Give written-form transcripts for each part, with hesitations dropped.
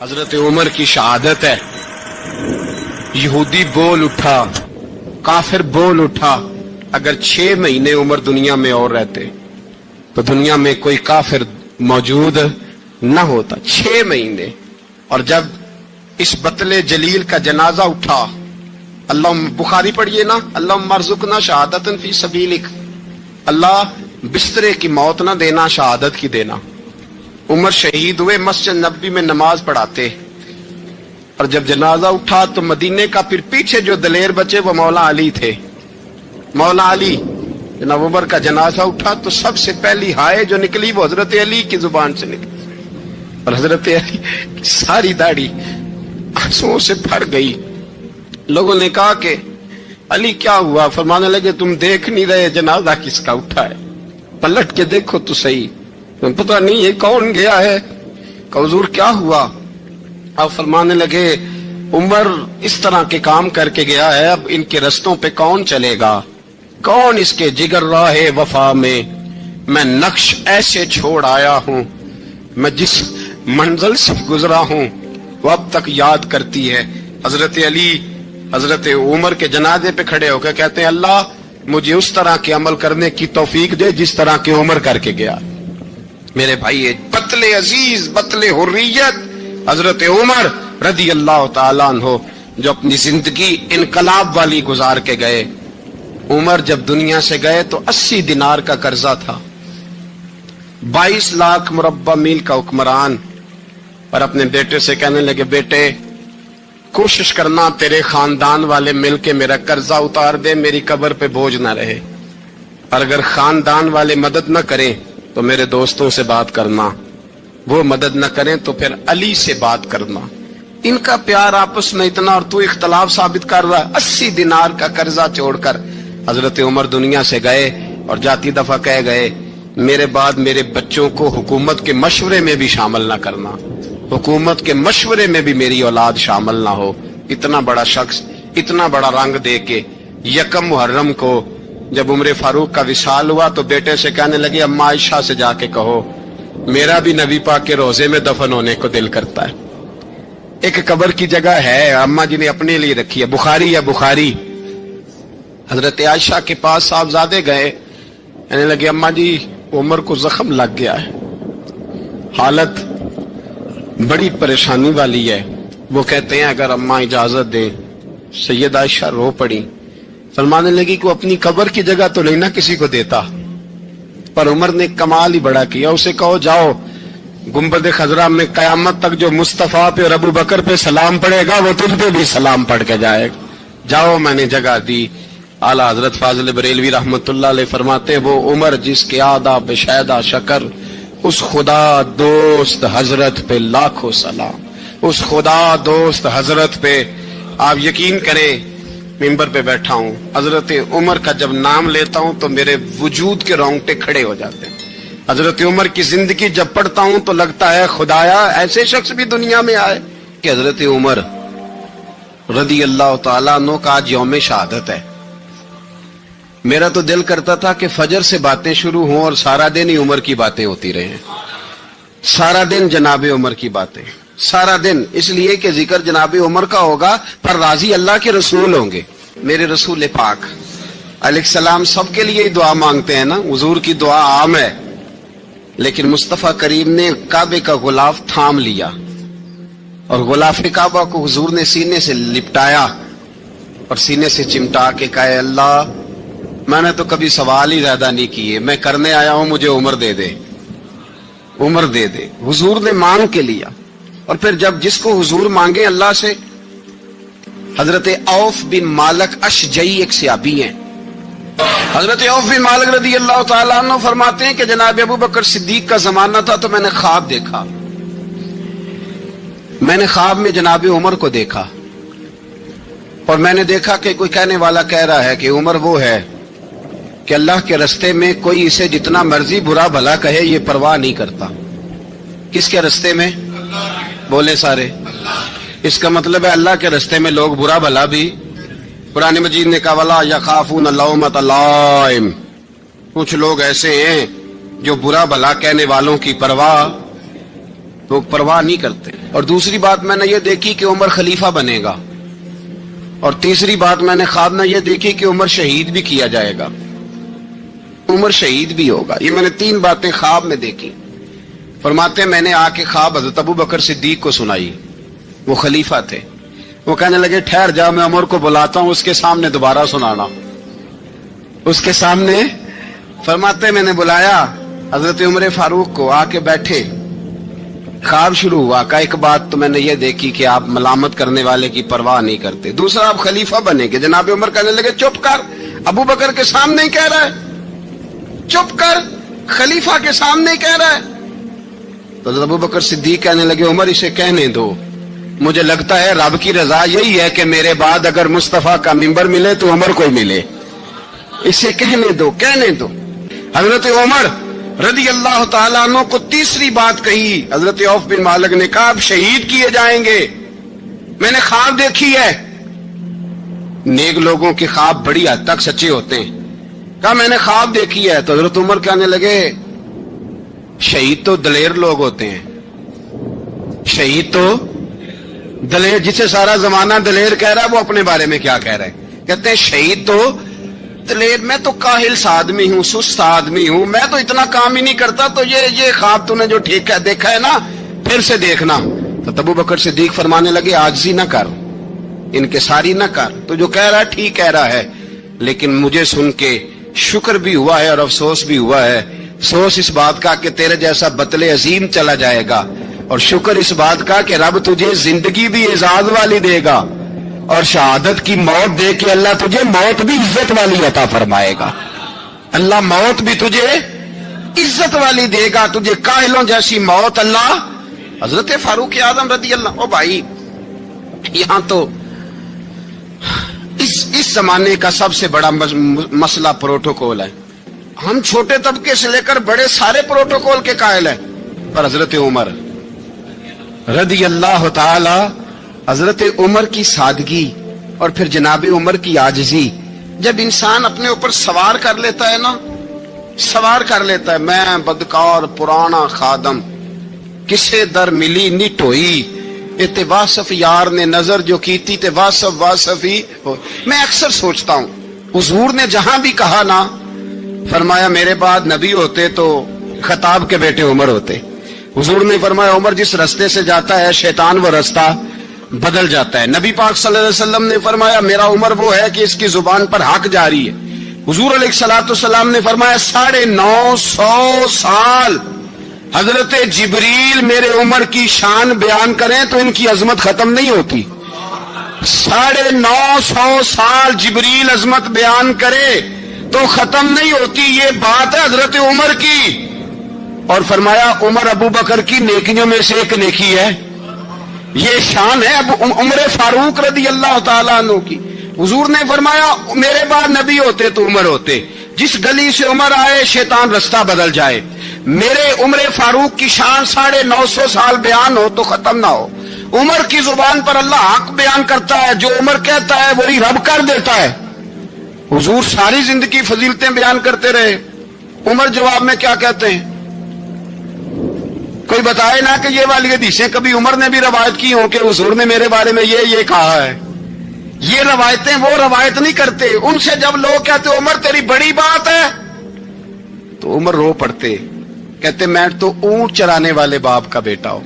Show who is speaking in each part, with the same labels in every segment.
Speaker 1: حضرت عمر کی شہادت ہے. یہودی بول اٹھا, کافر بول اٹھا, اگر 6 مہینے عمر دنیا میں اور رہتے تو دنیا میں کوئی کافر موجود نہ ہوتا. 6 مہینے. اور جب اس بطل جلیل کا جنازہ اٹھا, اللہ بخاری پڑھیے نا, اللہم ارزقنا شہادۃ فی سبیلک, اللہ بسترے کی موت نہ دینا, شہادت کی دینا. عمر شہید ہوئے, مسجد نبوی میں نماز پڑھاتے, اور جب جنازہ اٹھا تو مدینے کا پھر پیچھے جو دلیر بچے وہ مولا علی تھے. مولا علی, جناب عمر کا جنازہ اٹھا تو سب سے پہلی ہائے جو نکلی وہ حضرت علی کی زبان سے نکلی, اور حضرت علی کی ساری داڑھی آنسوؤں سے بھر گئی. لوگوں نے کہا کہ علی کیا ہوا؟ فرمانے لگے تم دیکھ نہیں رہے جنازہ کس کا اٹھا ہے, پلٹ کے دیکھو تو صحیح, تم پتہ نہیں یہ کون گیا ہے. کہ حضور کیا ہوا؟ اب فرمانے لگے عمر اس طرح کے کام کر کے گیا ہے, اب ان کے رستوں پہ کون چلے گا؟ کون اس کے جگر راہ وفا میں میں نقش ایسے چھوڑ آیا ہوں, میں جس منزل سے گزرا ہوں وہ اب تک یاد کرتی ہے. حضرت علی حضرت عمر کے جنازے پہ کھڑے ہو کے کہتے ہیں اللہ مجھے اس طرح کے عمل کرنے کی توفیق دے جس طرح کے عمر کر کے گیا. میرے بھائی, بطل عزیز, بطل حریت حضرت عمر رضی اللہ تعالیٰ عنہ, جو اپنی زندگی انقلاب والی گزار کے گئے. عمر جب دنیا سے گئے تو 80 دینار کا قرضہ تھا, 22 لاکھ مربع میل کا حکمران, اور اپنے بیٹے سے کہنے لگے بیٹے کوشش کرنا تیرے خاندان والے مل کے میرا قرضہ اتار دے, میری قبر پہ بوجھ نہ رہے, اور اگر خاندان والے مدد نہ کریں تو میرے دوستوں سے بات کرنا, وہ مدد نہ کریں تو پھر علی سے بات کرنا. ان کا پیار آپس میں اتنا, اور تو اختلاف ثابت کر رہا ہے. 80 دینار کا قرضہ چھوڑ کر حضرت عمر دنیا سے گئے, اور جاتی دفعہ کہہ گئے میرے بعد میرے بچوں کو حکومت کے مشورے میں بھی شامل نہ کرنا, حکومت کے مشورے میں بھی میری اولاد شامل نہ ہو. اتنا بڑا شخص اتنا بڑا رنگ دے کے 1 محرم کو جب عمر فاروق کا وصال ہوا تو بیٹے سے کہنے لگے اماں عائشہ سے جا کے کہو میرا بھی نبی پاک کے روزے میں دفن ہونے کو دل کرتا ہے. ایک قبر کی جگہ ہے اماں جی نے اپنے لیے رکھی ہے, بخاری یا بخاری. حضرت عائشہ کے پاس صاحبزادے گئے, کہنے لگے اماں جی عمر کو زخم لگ گیا ہے, حالت بڑی پریشانی والی ہے. وہ کہتے ہیں اگر اماں اجازت دیں. سید عائشہ رو پڑی, فرمانے لگی کہ وہ اپنی قبر کی جگہ تو نہیں نہ کسی کو دیتا, پر عمر نے کمال ہی بڑا کیا. اسے کہو جاؤ گنبد خضرا میں قیامت تک جو مصطفیٰ پہ اور ابو بکر پہ سلام پڑھے گا وہ تجھ پہ بھی سلام پڑھ کے جائے گا. جاؤ میں نے جگہ دی. اعلیٰ حضرت فاضل بریلوی رحمت اللہ علیہ فرماتے وہ عمر جس کے آداب بشیدہ شکر, اس خدا دوست حضرت پہ لاکھوں سلام, اس خدا دوست حضرت پہ. آپ یقین کریں ممبر پہ بیٹھا ہوں, حضرت عمر کا جب نام لیتا ہوں تو میرے وجود کے رونگٹے کھڑے ہو جاتے ہیں. حضرت عمر کی زندگی جب پڑھتا ہوں تو لگتا ہے خدایا ایسے شخص بھی دنیا میں آئے. کہ حضرت عمر رضی اللہ تعالیٰ عنہ کا آج یوم شہادت ہے. میرا تو دل کرتا تھا کہ فجر سے باتیں شروع ہوں اور سارا دن ہی عمر کی باتیں ہوتی رہیں, سارا دن جناب عمر کی باتیں, سارا دن. اس لیے کہ ذکر جناب عمر کا ہوگا پر راضی اللہ کے رسول ہوں گے. میرے رسول پاک علیہ السلام سب کے لیے دعا مانگتے ہیں نا, حضور کی دعا عام ہے, لیکن مصطفیٰ کریم نے کعبے کا غلاف تھام لیا, اور غلاف کعبہ کو حضور نے سینے سے لپٹایا اور سینے سے چمٹا کے کہا اللہ میں نے تو کبھی سوال ہی زیادہ نہیں کیے, میں کرنے آیا ہوں, مجھے عمر دے دے, عمر دے دے. حضور نے مانگ کے لیا. اور پھر جب جس کو حضور مانگے اللہ سے, حضرت عوف بن مالک اشجعی ایک صحابی ہیں, حضرت عوف بن مالک رضی اللہ تعالیٰ عنہ فرماتے ہیں کہ جناب ابو بکر صدیق کا زمانہ تھا تو میں نے خواب دیکھا, میں نے خواب میں جناب عمر کو دیکھا, اور میں نے دیکھا کہ کوئی کہنے والا کہہ رہا ہے کہ عمر وہ ہے کہ اللہ کے رستے میں کوئی اسے جتنا مرضی برا بھلا کہے یہ پرواہ نہیں کرتا. کس کے رستے میں؟ بولے سارے. اس کا مطلب ہے اللہ کے رستے میں لوگ برا بھلا بھی. قرآن مجید نے کہا وَلَا يَخَافُونَ لَوْمَةَ لَائِمٍ, کچھ لوگ ایسے ہیں جو برا بھلا کہنے والوں کی پرواہ نہیں کرتے. اور دوسری بات میں نے یہ دیکھی کہ عمر خلیفہ بنے گا، اور تیسری بات میں نے خواب میں یہ دیکھی کہ عمر شہید بھی کیا جائے گا، عمر شہید بھی ہوگا۔ یہ میں نے 3 باتیں خواب میں دیکھی۔ فرماتے ہیں میں نے آ کے خواب حضرت ابو بکر صدیق کو سنائی، وہ خلیفہ تھے۔ وہ کہنے لگے ٹھہر جا، میں عمر کو بلاتا ہوں، اس کے سامنے دوبارہ سنانا، اس کے سامنے۔ فرماتے میں نے بلایا حضرت عمر فاروق کو، آ کے بیٹھے، خواب شروع ہوا۔ کا ایک بات تو میں نے یہ دیکھی کہ آپ ملامت کرنے والے کی پرواہ نہیں کرتے، دوسرا آپ خلیفہ بنے گے۔ جناب عمر کہنے لگے چپ کر، ابو بکر کے سامنے ہی کہہ رہا ہے، چپ کر، خلیفہ کے سامنے ہی کہہ رہا ہے۔ تو حضرت ابو بکر صدیق کہنے لگے عمر اسے کہنے دو، مجھے لگتا ہے رب کی رضا یہی ہے کہ میرے بعد اگر مصطفیٰ کا منبر ملے تو عمر کو ملے، اسے کہنے دو، کہنے دو۔ حضرت عمر رضی اللہ تعالیٰ عنہ کو تیسری بات کہی۔ حضرت عوف بن مالک نے کہا آپ شہید کیے جائیں گے، میں نے خواب دیکھی ہے۔ نیک لوگوں کے خواب بڑی حد تک سچے ہوتے ہیں۔ کہا میں نے خواب دیکھی ہے۔ تو حضرت عمر کہنے لگے شہید تو دلیر لوگ ہوتے ہیں، شہید تو دلیر، جسے سارا زمانہ دلیر کہہ رہا ہے وہ اپنے بارے میں کیا کہہ رہا ہے؟ کہتے ہیں شہید تو دلیر، میں تو کاہل سا آدمی ہوں، سست آدمی ہوں، میں تو اتنا کام ہی نہیں کرتا، تو یہ خواب تو نے جو ٹھیک ہے دیکھا ہے نا، پھر سے دیکھنا۔ تو ابو بکر صدیق فرمانے لگے عاجزی نہ کر، انکساری نہ کر، تو جو کہہ رہا ہے ٹھیک کہہ رہا ہے، لیکن مجھے سن کے شکر بھی ہوا ہے اور افسوس بھی ہوا ہے۔ افسوس اس بات کا کہ تیرے جیسا بطل عظیم چلا جائے گا، اور شکر اس بات کا کہ رب تجھے زندگی بھی اعزاز والی دے گا، اور شہادت کی موت دے کے اللہ تجھے موت بھی عزت والی عطا فرمائے گا۔ اللہ موت بھی تجھے عزت والی دے گا، تجھے کاہلوں جیسی موت اللہ۔ حضرت فاروق اعظم رضی اللہ، او بھائی یہاں تو اس زمانے کا سب سے بڑا مسئلہ پروٹوکول ہے۔ ہم چھوٹے طبقے سے لے کر بڑے سارے پروٹوکول کے قائل ہیں، پر حضرت عمر رضی اللہ تعالی، حضرت عمر کی سادگی اور پھر جناب عمر کی عاجزی، جب انسان اپنے اوپر سوار کر لیتا ہے نا، سوار کر لیتا ہے، میں بدکار پرانا خادم، کسے در ملی نٹ ہوئی، تے واصف یار نے نظر جو کیتی تے واصف ہی ہو۔ میں اکثر سوچتا ہوں حضور نے جہاں بھی کہا نا، فرمایا میرے بعد نبی ہوتے تو خطاب کے بیٹے عمر ہوتے۔ حضور نے فرمایا عمر جس رستے سے جاتا ہے شیطان وہ رستہ بدل جاتا ہے۔ نبی پاک صلی اللہ علیہ وسلم نے فرمایا میرا عمر وہ ہے کہ اس کی زبان پر حق جاری ہے۔ حضور علیہ الصلوۃ والسلام نے فرمایا 950 سال حضرت جبریل میرے عمر کی شان بیان کریں تو ان کی عظمت ختم نہیں ہوتی۔ 950 سال جبریل عظمت بیان کرے تو ختم نہیں ہوتی۔ یہ بات ہے حضرت عمر کی، اور فرمایا عمر ابو بکر کی نیکیوں میں سے ایک نیکی ہے، یہ شان ہے عمر فاروق رضی اللہ تعالیٰ عنہ کی۔ حضور نے فرمایا میرے بعد نبی ہوتے تو عمر ہوتے، جس گلی سے عمر آئے شیطان رستہ بدل جائے۔ میرے عمر فاروق کی شان 950 سال بیان ہو تو ختم نہ ہو۔ عمر کی زبان پر اللہ حق بیان کرتا ہے، جو عمر کہتا ہے وہی رب کر دیتا ہے۔ حضور ساری زندگی فضیلتیں بیان کرتے رہے، عمر جواب میں کیا کہتے ہیں؟ کوئی بتائے نا کہ یہ والی حدیثیں کبھی عمر نے بھی روایت کی ہوں کہ حضور نے میرے بارے میں یہ کہا ہے۔ یہ روایتیں وہ روایت نہیں کرتے، ان سے جب لوگ کہتے عمر تیری بڑی بات ہے تو عمر رو پڑتے، کہتے میں تو اونٹ چرانے والے باپ کا بیٹا ہوں،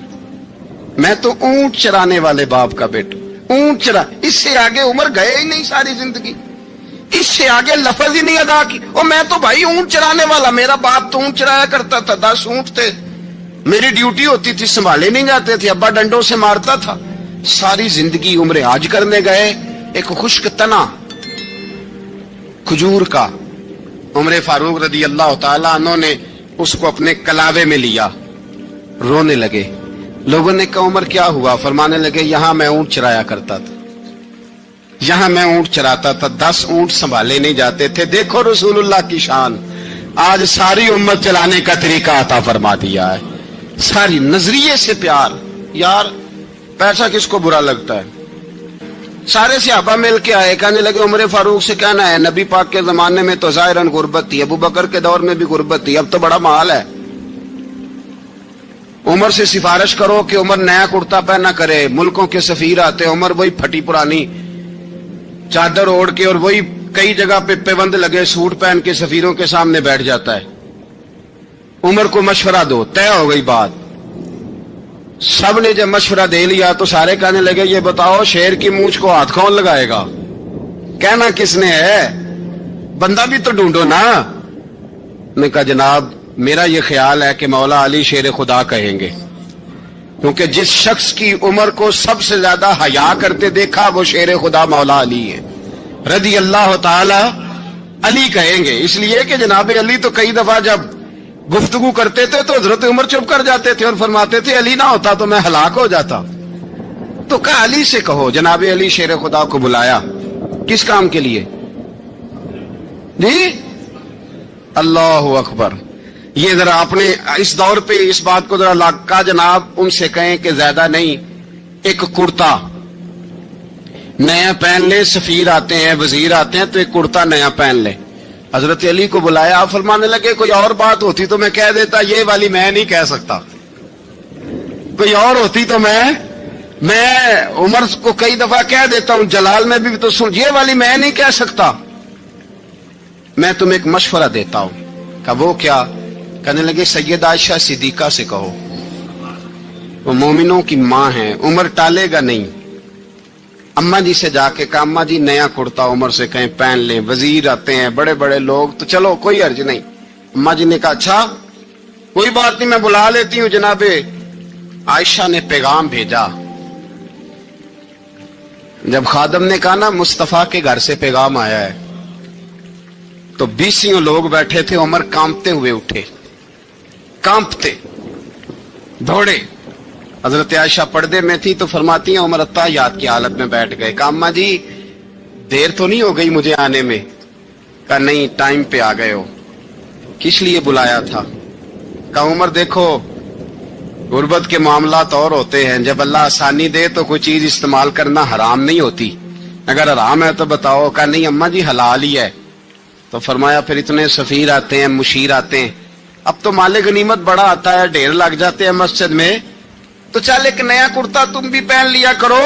Speaker 1: میں تو اونٹ چرانے والے باپ کا بیٹا، اونٹ چرا۔ اس سے آگے عمر گئے ہی نہیں ساری زندگی، اس سے آگے لفظ ہی نہیں ادا کی۔ اور میں تو بھائی اونٹ چرانے والا، میرا باپ تو اونٹ چرایا کرتا تھا، 10 اونٹ تھے، میری ڈیوٹی ہوتی تھی، سنبھالے نہیں جاتے تھے، ابا ڈنڈوں سے مارتا تھا۔ ساری زندگی عمر حج کرنے گئے، ایک خشک تنا کھجور کا عمر فاروق رضی اللہ تعالیٰ عنہ نے اس کو اپنے کلاوے میں لیا، رونے لگے۔ لوگوں نے کہا عمر کیا ہوا؟ فرمانے لگے یہاں میں اونٹ چرایا کرتا تھا، یہاں میں اونٹ چراتا تھا، 10 اونٹ سنبھالے نہیں جاتے تھے۔ دیکھو رسول اللہ کی شان، آج ساری امت چلانے کا طریقہ عطا فرما دیا ہے، ساری نظریے سے پیار۔ یار پیسہ کس کو برا لگتا ہے؟ سارے صحابہ مل کے آئے، کہنے لگے عمر فاروق سے کہنا ہے نبی پاک کے زمانے میں تو ظاہراً غربت تھی، ابو بکر کے دور میں بھی غربت تھی، اب تو بڑا مال ہے۔ عمر سے سفارش کرو کہ عمر نیا کرتا پہنا کرے. ملکوں کے سفیر آتے ہیں, عمر وہی پھٹی پرانی چادر اوڑھ کے اور وہی کئی جگہ پہ پیوند لگے سوٹ پہن کے سفیروں کے سامنے بیٹھ جاتا ہے. عمر کو مشورہ دو, طے ہو گئی بات. سب نے جب مشورہ دے لیا تو سارے کہنے لگے یہ بتاؤ شیر کی مونچھ کو ہاتھ کون لگائے گا؟ کہنا کس نے ہے؟ بندہ بھی تو ڈھونڈو نا. نے کہا جناب میرا یہ خیال ہے کہ مولا علی شیر خدا کہیں گے, کیونکہ جس شخص کی عمر کو سب سے زیادہ حیا کرتے دیکھا وہ شیر خدا مولا علی ہے رضی اللہ تعالی. علی کہیں گے اس لیے کہ جناب علی تو کئی دفعہ جب گفتگو کرتے تھے تو حضرت عمر چپ کر جاتے تھے اور فرماتے تھے علی نہ ہوتا تو میں ہلاک ہو جاتا. تو کہا علی سے کہو. جناب علی شیر خدا کو بلایا. کس کام کے لیے جی؟ اللہ اکبر. یہ ذرا اپنے اس دور پہ اس بات کو ذرا لاکا جناب ان سے کہیں کہ زیادہ نہیں, ایک کرتا نیا پہن لے. سفیر آتے ہیں وزیر آتے ہیں تو ایک کرتا نیا پہن لے. حضرت علی کو بلایا. فرمانے لگے کوئی اور بات ہوتی تو میں کہہ دیتا, یہ والی میں نہیں کہہ سکتا. کوئی اور ہوتی تو میں عمر کو کئی دفعہ کہہ دیتا ہوں, جلال میں بھی تو سن, یہ والی میں نہیں کہہ سکتا. میں تمہیں ایک مشورہ دیتا ہوں. کہ وہ کیا؟ کہنے لگے سید عائشہ صدیقہ سے کہو, وہ مومنوں کی ماں ہیں, عمر ٹالے گا نہیں. اماں جی سے جا کے کہا اماں جی نیا کرتا عمر سے کہیں پہن لیں. وزیر آتے ہیں بڑے بڑے لوگ تو چلو کوئی حرج نہیں. اماں جی نے کہا اچھا کوئی بات نہیں میں بلا لیتی ہوں. جناب عائشہ نے پیغام بھیجا. جب خادم نے کہا نا مصطفیٰ کے گھر سے پیغام آیا ہے, تو 20 لوگ بیٹھے تھے. عمر کانپتے ہوئے اٹھے, کانپتے دوڑے. حضرت عائشہ پردے میں تھی تو فرماتی ہیں عمر اتحیات کی حالت میں بیٹھ گئے. کہا اماں جی دیر تو نہیں ہو گئی مجھے آنے میں؟ کہا نہیں ٹائم پہ آ گئے ہو. کس لیے بلایا تھا؟ کہا عمر دیکھو غربت کے معاملات اور ہوتے ہیں, جب اللہ آسانی دے تو کوئی چیز استعمال کرنا حرام نہیں ہوتی, اگر حرام ہے تو بتاؤ. کہا نہیں اماں جی حلال ہی ہے. تو فرمایا پھر اتنے سفیر آتے ہیں مشیر آتے ہیں, اب تو مال غنیمت بڑا آتا ہے, ڈھیر لگ جاتے ہیں مسجد میں, تو چل ایک نیا کرتا تم بھی پہن لیا کرو.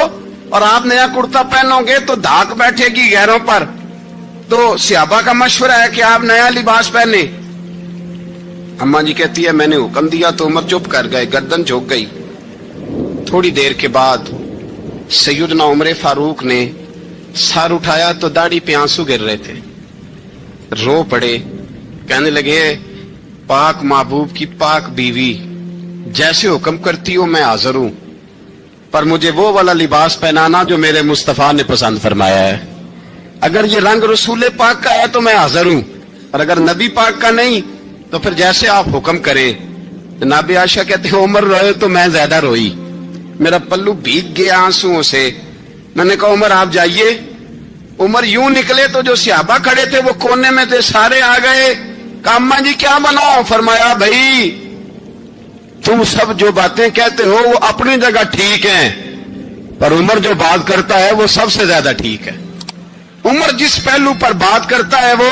Speaker 1: اور آپ نیا کرتا پہنو گے تو دھاک بیٹھے گی غیروں پر. تو صحابہ کا مشورہ ہے کہ آپ نیا لباس پہنے. اماں جی کہتی ہے میں نے حکم دیا تو عمر چپ کر گئے, گردن جھک گئی. تھوڑی دیر کے بعد سیدنا عمر فاروق نے سر اٹھایا تو داڑھی پہ آنسو گر رہے تھے, رو پڑے. کہنے لگے پاک محبوب کی پاک بیوی جیسے حکم کرتی ہو میں حاضر ہوں, پر مجھے وہ والا لباس پہنانا جو میرے مصطفیٰ نے پسند فرمایا ہے. اگر یہ رنگ رسول پاک کا ہے تو میں حاضر ہوں, اور اگر نبی پاک کا نہیں تو پھر جیسے آپ حکم کریں. جناب عائشہ کہتے ہیں عمر روئے تو میں زیادہ روئی, میرا پلو بھیگ گیا آنسوؤں سے. میں نے کہا عمر آپ جائیے. عمر یوں نکلے تو جو صحابہ کھڑے تھے وہ کونے میں تھے, سارے آ گئے. کہا اماں جی کیا بناؤ؟ فرمایا بھائی تم سب جو باتیں کہتے ہو وہ اپنی جگہ ٹھیک ہیں, پر عمر جو بات کرتا ہے وہ سب سے زیادہ ٹھیک ہے. عمر جس پہلو پر بات کرتا ہے وہ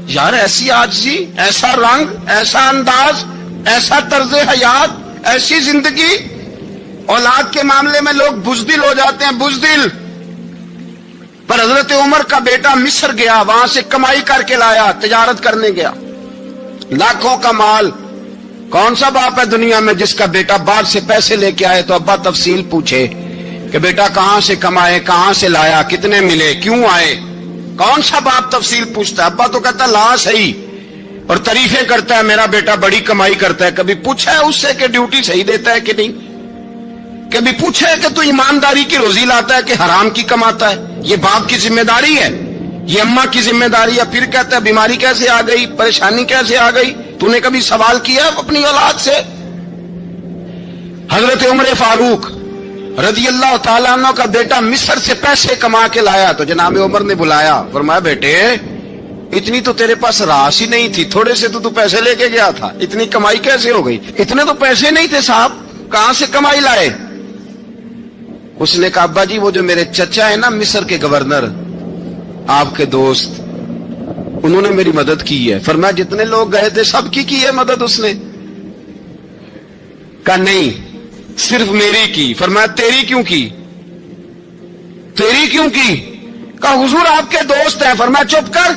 Speaker 1: یار ایسی عاجزی, ایسا رنگ, ایسا انداز, ایسا طرز حیات, ایسی زندگی. اولاد کے معاملے میں لوگ بزدل ہو جاتے ہیں, بزدل. پر حضرت عمر کا بیٹا مصر گیا, وہاں سے کمائی کر کے لایا, تجارت کرنے گیا, لاکھوں کا مال. کون سا باپ ہے دنیا میں جس کا بیٹا باہر سے پیسے لے کے آئے تو ابا تفصیل پوچھے کہ بیٹا کہاں سے کمائے, کہاں سے لایا, کتنے ملے, کیوں آئے؟ کون سا باپ تفصیل پوچھتا ہے؟ ابا تو کہتا لا صحیح, اور تعریفیں کرتا ہے میرا بیٹا بڑی کمائی کرتا ہے. کبھی پوچھا ہے اس سے کہ ڈیوٹی صحیح دیتا ہے کہ نہیں؟ کبھی پوچھا ہے کہ تو ایمانداری کی روزی لاتا ہے کہ حرام کی کماتا ہے؟ یہ باپ کی ذمہ داری ہے, یہ اماں کی ذمہ داری ہے. پھر کہتا ہے بیماری کیسے آ گئی, پریشانی کیسے آ گئی؟ تو نے کبھی سوال کیا اپنی اولاد سے؟ حضرت عمر فاروق رضی اللہ تعالیٰ عنہ کا بیٹا مصر سے پیسے کما کے لایا تو جناب عمر نے بلایا, فرمایا بیٹے اتنی تو تیرے پاس راس ہی نہیں تھی, تھوڑے سے تو پیسے لے کے گیا تھا, اتنی کمائی کیسے ہو گئی؟ اتنے تو پیسے نہیں تھے صاحب, کہاں سے کمائی لائے؟ اس نے کہا ابا جی وہ جو میرے چچا ہے نا مصر کے گورنر, آپ کے دوست, انہوں نے میری مدد کی ہے. فرمایا جتنے لوگ گئے تھے سب کی ہے مدد اس نے. کہا نہیں صرف میری کی. فرمایا تیری کیوں کی؟ تیری کیوں کی؟ کہا حضور آپ کے دوست ہیں. فرمایا چپ کر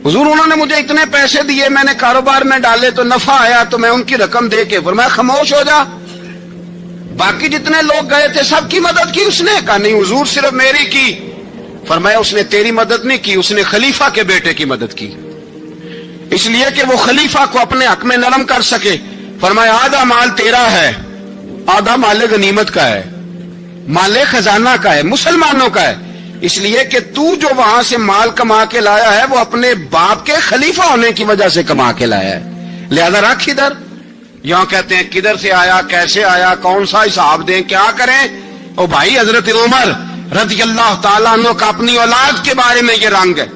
Speaker 1: حضور انہوں نے مجھے اتنے پیسے دیے, میں نے کاروبار میں ڈالے تو نفع آیا تو میں ان کی رقم دے کے. فرمایا خاموش ہو جا, باقی جتنے لوگ گئے تھے سب کی مدد کی اس نے؟ کہا نہیں حضور صرف میری کی. فرمایا اس نے تیری مدد نہیں کی, اس نے خلیفہ کے بیٹے کی مدد کی, اس لیے کہ وہ خلیفہ کو اپنے حق میں نرم کر سکے. فرمایا آدھا مال تیرا ہے, آدھا مال غنیمت کا ہے, مال خزانہ کا ہے, مسلمانوں کا ہے, اس لیے کہ تو جو وہاں سے مال کما کے لایا ہے وہ اپنے باپ کے خلیفہ ہونے کی وجہ سے کما کے لایا ہے, لہذا رکھ ادھر. یہاں کہتے ہیں کدھر سے آیا, کیسے آیا, کون سا حساب دیں, کیا کریں؟ او بھائی حضرت عمر رضی اللہ تعالیٰ عنہ کا اپنی اولاد کے بارے میں یہ رنگ ہے.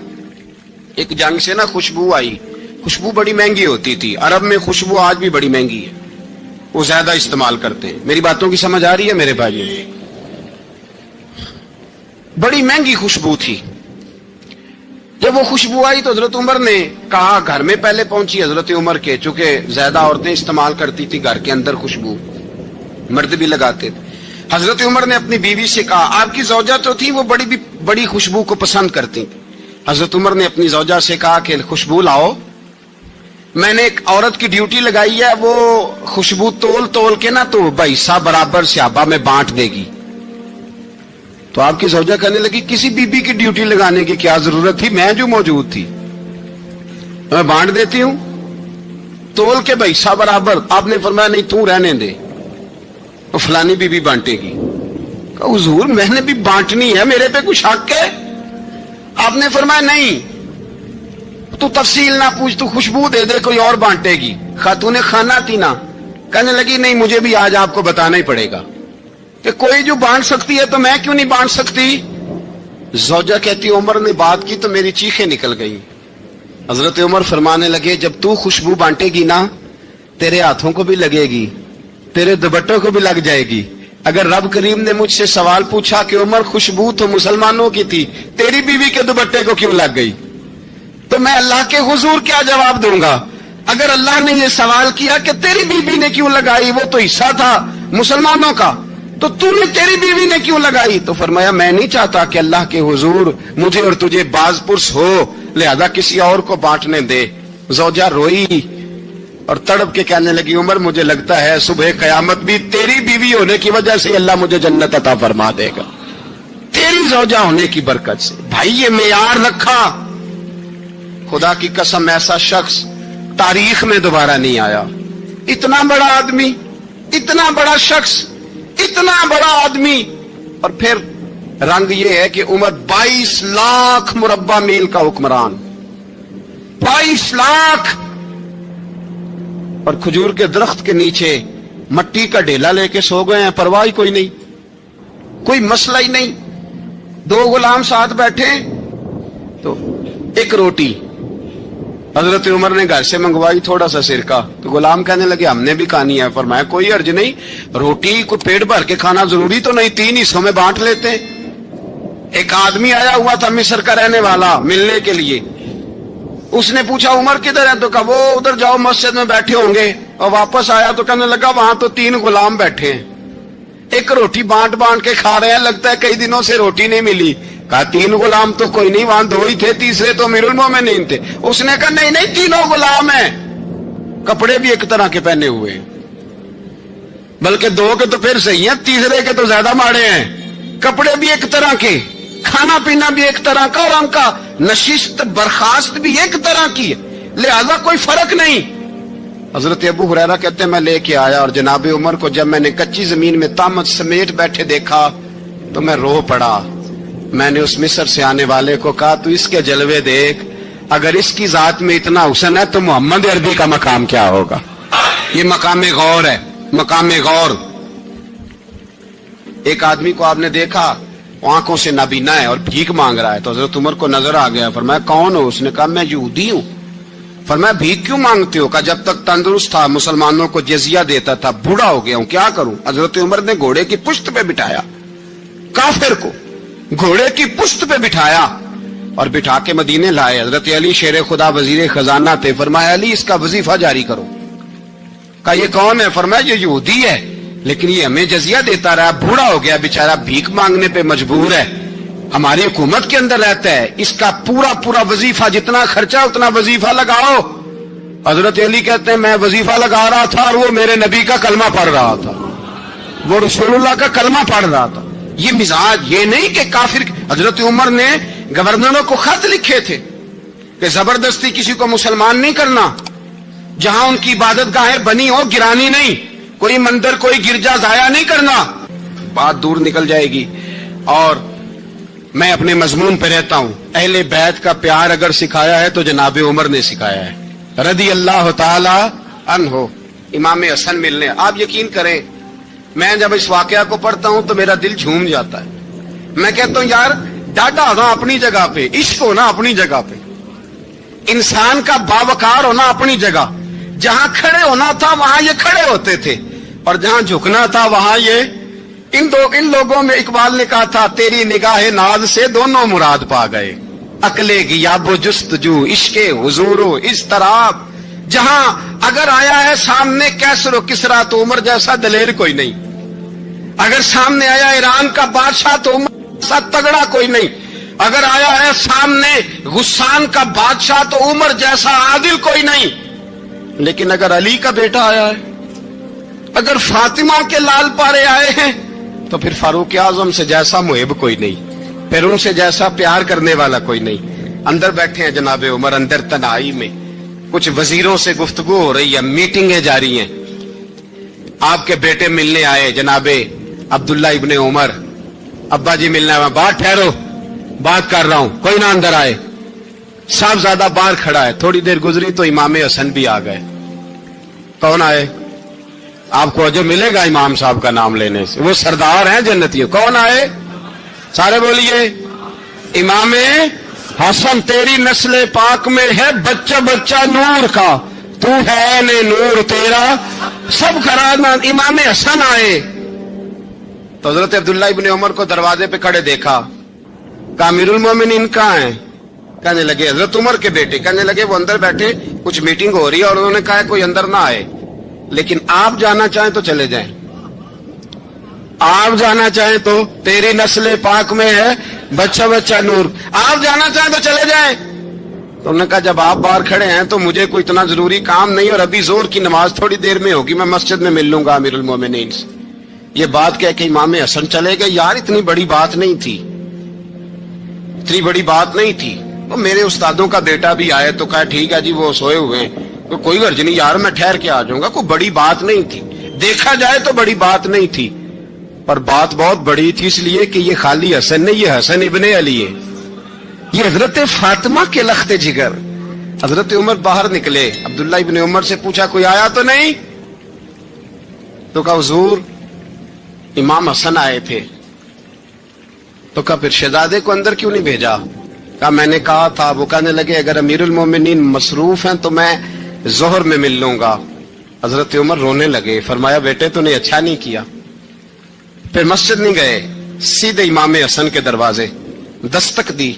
Speaker 1: ایک جنگ سے نا خوشبو آئی, خوشبو بڑی مہنگی ہوتی تھی, عرب میں خوشبو آج بھی بڑی مہنگی ہے, وہ زیادہ استعمال کرتے ہیں. میری باتوں کی سمجھ آ رہی ہے میرے بھائی؟ بڑی مہنگی خوشبو تھی. جب وہ خوشبو آئی تو حضرت عمر نے کہا, گھر میں پہلے پہنچی حضرت عمر کے, چونکہ زیادہ عورتیں استعمال کرتی تھی گھر کے اندر خوشبو, مرد بھی لگاتے تھے. حضرت عمر نے اپنی بیوی سے کہا, آپ کی زوجہ تو تھی وہ بڑی خوشبو کو پسند کرتی تھی. حضرت عمر نے اپنی زوجہ سے کہا کہ خوشبو لاؤ, میں نے ایک عورت کی ڈیوٹی لگائی ہے, وہ خوشبو تول تول کے نا تو بھائیسا برابر صحابہ میں بانٹ دے گی. تو آپ کی زوجہ کہنے لگی کسی بی بی کی ڈیوٹی لگانے کی کیا ضرورت تھی, میں جو موجود تھی میں بانٹ دیتی ہوں تول کے بھائیسا برابر. آپ نے فرمایا نہیں تو رہنے دے, وہ فلانی بی بی بانٹے گی. کہا حضور میں نے بھی بانٹنی ہے, میرے پہ کچھ حق ہے؟ آپ نے فرمایا نہیں تو تفصیل نہ پوچھ, تو خوشبو دے دے, کوئی اور بانٹے گی. خاتون خانہ تھی نا, کہنے لگی نہیں مجھے بھی آج آپ کو بتانا ہی پڑے گا کہ کوئی جو بانٹ سکتی ہے تو میں کیوں نہیں بانٹ سکتی. زوجہ کہتی عمر نے بات کی تو میری چیخیں نکل گئی. حضرت عمر فرمانے لگے جب تو خوشبو بانٹے گی نا تیرے ہاتھوں کو بھی لگے گی, تیرے دوپٹوں کو بھی لگ جائے گی. اگر رب کریم نے مجھ سے سوال پوچھا کہ عمر خوشبو تو مسلمانوں کی تھی, تیری بیوی کے دوپٹے کو کیوں لگ گئی, تو میں اللہ کے حضور کیا جواب دوں گا؟ اگر اللہ نے یہ سوال کیا کہ تیری بیوی نے کیوں لگائی, وہ تو حصہ تھا مسلمانوں کا, تو نے تیری بیوی نے کیوں لگائی؟ تو فرمایا میں نہیں چاہتا کہ اللہ کے حضور مجھے اور تجھے باز پرس ہو, لہذا کسی اور کو بانٹنے دے. زوجہ روئی اور تڑپ کے کہنے لگی عمر مجھے لگتا ہے صبح قیامت بھی تیری بیوی ہونے کی وجہ سے اللہ مجھے جنت عطا فرما دے گا, تیری زوجہ ہونے کی برکت سے. بھائی یہ معیار رکھا, خدا کی قسم ایسا شخص تاریخ میں دوبارہ نہیں آیا. اتنا بڑا آدمی, اتنا بڑا شخص, اتنا بڑا آدمی, اور پھر رنگ یہ ہے کہ عمر 22 لاکھ مربع میل کا حکمران, 22 لاکھ, اور کھجور کے درخت کے نیچے مٹی کا ڈھیلا لے کے سو گئے ہیں, پرواہ کوئی نہیں, کوئی مسئلہ ہی نہیں. 2 غلام ساتھ بیٹھے تو ایک روٹی حضرت عمر نے گھر سے منگوائی, تھوڑا سا سرکہ, تو غلام کہنے لگے ہم نے بھی کھانی ہے. فرمایا کوئی حرج نہیں, روٹی کو پیٹ بھر کے کھانا ضروری تو نہیں, 3 حصوں میں بانٹ لیتے ہیں. ایک آدمی آیا ہوا تھا مصر کا رہنے والا ملنے کے لیے, اس نے پوچھا عمر کدھر ہے, تو کہا وہ ادھر جاؤ مسجد میں بیٹھے ہوں گے. اور واپس آیا تو کہنے لگا وہاں تو 3 غلام بیٹھے ہیں, ایک روٹی بانٹ بانٹ کے کھا رہے ہیں, لگتا ہے کئی دنوں سے روٹی نہیں ملی. کہا 3 غلام تو کوئی نہیں, وہاں 2 ہی تھے, تیسرے تو امیر المومنین تھے. اس نے کہا نہیں 3 غلام ہیں, کپڑے بھی ایک طرح کے پہنے ہوئے, بلکہ 2 کے تو پھر صحیح ہیں, تیسرے کے تو زیادہ ماڑے ہیں. کپڑے بھی ایک طرح کے, کھانا پینا بھی ایک طرح کا, اور ان کا نشست برخاست بھی ایک طرح کی ہے, لہذا کوئی فرق نہیں. حضرت ابو ہریرہ کہتے ہیں میں لے کے آیا, اور جناب عمر کو جب میں نے کچی زمین میں تامت سمیٹ بیٹھے دیکھا تو میں رو پڑا. میں نے اس مصر سے آنے والے کو کہا تو اس کے جلوے دیکھ, اگر اس کی ذات میں اتنا حسن ہے تو محمد عربی کا مقام کیا ہوگا. یہ مقام غور ہے, مقام غور. ایک آدمی کو آپ نے دیکھا آنکھوں سے نابینا ہے اور بھیک مانگ رہا ہے, تو حضرت عمر کو نظر آ گیا. فرمایا کون ہو؟ اس نے کہا میں یہودی ہوں. فرمایا بھیک کیوں مانگتے ہو؟ کہا جب تک تندرست تھا مسلمانوں کو جزیہ دیتا تھا, بوڑھا ہو گیا ہوں کیا کروں. حضرت عمر نے گھوڑے کی پشت پہ بٹھایا, کافر کو گھوڑے کی پشت پہ بٹھایا اور بٹھا کے مدینے لائے. حضرت علی شیر خدا وزیر خزانہ تھے, فرمایا علی اس کا وظیفہ جاری کرو. کہا یہ کون ہے؟ فرمایا یہ یہودی ہے، لیکن یہ ہمیں جزیہ دیتا رہا، بوڑھا ہو گیا بیچارہ، بھیک مانگنے پہ مجبور ہے، ہماری حکومت کے اندر رہتا ہے، اس کا پورا وظیفہ جتنا خرچہ اتنا وظیفہ لگاؤ۔ حضرت علی کہتے ہیں میں وظیفہ لگا رہا تھا اور وہ میرے نبی کا کلمہ پڑھ رہا تھا، وہ رسول اللہ کا کلمہ پڑھ رہا تھا۔ یہ مزاج، یہ نہیں کہ کافر۔ حضرت عمر نے گورنروں کو خط لکھے تھے کہ زبردستی کسی کو مسلمان نہیں کرنا، جہاں ان کی عبادت گاہیں بنی ہو گرانی نہیں، کوئی مندر کوئی گرجا ضائع نہیں کرنا، بات دور نکل جائے گی۔ اور میں اپنے مضمون پہ رہتا ہوں، اہل بیت کا پیار اگر سکھایا ہے تو جناب عمر نے سکھایا ہے رضی اللہ تعالی عنہ۔ امام حسن ملنے، آپ یقین کریں میں جب اس واقعہ کو پڑھتا ہوں تو میرا دل جھوم جاتا ہے، میں کہتا ہوں یار ڈاڈا ہونا اپنی جگہ پہ، عشق ہونا اپنی جگہ پہ، انسان کا باوقار ہونا اپنی جگہ، جہاں کھڑے ہونا تھا وہاں یہ کھڑے ہوتے تھے، اور جہاں جھکنا تھا وہاں یہ ان لوگوں میں اقبال نے کہا تھا تیری نگاہ ناز سے دونوں مراد پا گئے، عقل غیاب و جستجو عشق حضور و اضطراب۔ جہاں اگر آیا ہے سامنے کیسر و کسرا تو عمر جیسا دلیر کوئی نہیں، اگر سامنے آیا ایران کا بادشاہ تو عمر جیسا تگڑا کوئی نہیں، اگر آیا ہے سامنے غسان کا بادشاہ تو عمر جیسا عادل کوئی نہیں، لیکن اگر علی کا بیٹا آیا ہے، اگر فاطمہ کے لال پارے آئے ہیں تو پھر فاروق اعظم سے جیسا محب کوئی نہیں، پھر ان سے جیسا پیار کرنے والا کوئی نہیں۔ اندر بیٹھے ہیں جناب عمر، اندر تنہائی میں کچھ وزیروں سے گفتگو ہو رہی ہے، میٹنگیں جاری ہیں۔ آپ کے بیٹے ملنے آئے جناب عبداللہ ابن عمر، ابا جی ملنا ہے، بات ٹھہرو بات کر رہا ہوں، کوئی نہ اندر آئے۔ صاحبزادہ باہر کھڑا ہے، تھوڑی دیر گزری تو امام حسن بھی آ گئے۔ کون آئے؟ آپ کو جو ملے گا امام صاحب کا نام لینے سے، وہ سردار ہیں جنتی۔ کون آئے؟ سارے بولیے امام حسن، تیری نسل پاک میں ہے بچہ بچہ نور کا، تو ہے نے نور تیرا سب خرانا۔ امام حسن آئے تو حضرت عبداللہ ابن عمر کو دروازے پہ کھڑے دیکھا، کہا امیر المومنین کہاں ہیں؟ کہنے لگے حضرت عمر کے بیٹے، کہنے لگے وہ اندر بیٹھے، کچھ میٹنگ ہو رہی ہے اور انہوں نے کہا ہے کوئی اندر نہ آئے، لیکن آپ جانا چاہیں تو چلے جائیں، آپ جانا چاہیں تو تیری نسل پاک میں ہے بچہ بچہ نور، آپ جانا چاہیں تو چلے جائیں۔ تو انہوں نے کہا جب آپ باہر کھڑے ہیں تو مجھے کوئی اتنا ضروری کام نہیں، اور ابھی زور کی نماز تھوڑی دیر میں ہوگی، میں مسجد میں مل لوں گا امیر المومنین سے۔ یہ بات کہہ کے امام حسن چلے گئے۔ یار اتنی بڑی بات نہیں تھی، اتنی بڑی بات نہیں تھی۔ وہ میرے استادوں کا بیٹا بھی آئے تو کہا ٹھیک ہے جی وہ سوئے ہوئے ہیں، کوئی غرض نہیں یار میں ٹھہر کے آ جاؤں گا، کوئی بڑی بات نہیں تھی، دیکھا جائے تو بڑی بات نہیں تھی، پر بات بہت بڑی تھی، اس لیے کہ یہ خالی حسن نہیں، یہ حسن ابن علی ہے، یہ حضرت فاطمہ کے لخت جگر۔ حضرت عمر باہر نکلے، عبداللہ ابن عمر سے پوچھا کوئی آیا تو نہیں؟ تو کہا حضور امام حسن آئے تھے۔ تو کہا پھر شہزادے کو اندر کیوں نہیں بھیجا؟ کہا میں نے کہا تھا۔ وہ کہنے لگے اگر امیر المومنین مصروف ہیں تو میں ظہر میں مل لوں گا۔ حضرت عمر رونے لگے، فرمایا بیٹے تو نے اچھا نہیں کیا۔ پھر مسجد نہیں گئے، سیدھے امام حسن کے دروازے دستک دی،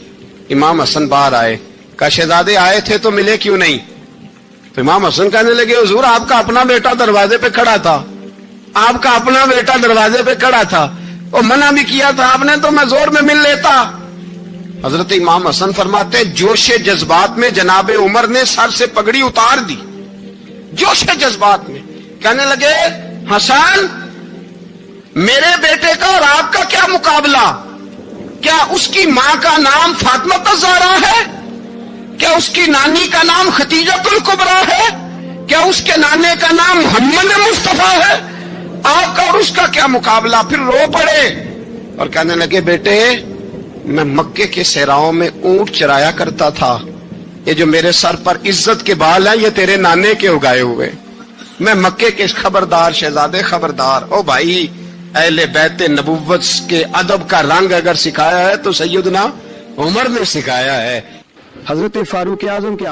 Speaker 1: امام حسن باہر آئے، کہا شہزادے آئے تھے تو ملے کیوں نہیں؟ تو امام حسن کہنے لگے حضور آپ کا اپنا بیٹا دروازے پہ کھڑا تھا، آپ کا اپنا بیٹا دروازے پہ کھڑا تھا، اور منع بھی کیا تھا آپ نے تو میں زور میں مل لیتا۔ حضرت امام حسن فرماتے جوش جذبات میں جناب عمر نے سر سے پگڑی اتار دی، جوش جذبات میں کہنے لگے حسن میرے بیٹے کا اور آپ کا کیا مقابلہ؟ کیا اس کی ماں کا نام فاطمہ الزہرا ہے؟ کیا اس کی نانی کا نام خدیجہ الکبریٰ ہے؟ کیا اس کے نانے کا نام محمد مصطفیٰ ہے؟ آپ کا اور اس کا کیا مقابلہ؟ پھر رو پڑے اور کہنے لگے بیٹے میں مکے کے صحراؤں میں اونٹ چرایا کرتا تھا، یہ جو میرے سر پر عزت کے بال ہیں یہ تیرے نانے کے اگائے ہوئے، میں مکے کے خبردار شہزادے خبردار۔ او بھائی اہل بیت نبوت کے ادب کا رنگ اگر سکھایا ہے تو سیدنا عمر نے سکھایا ہے۔ حضرت فاروق اعظم کے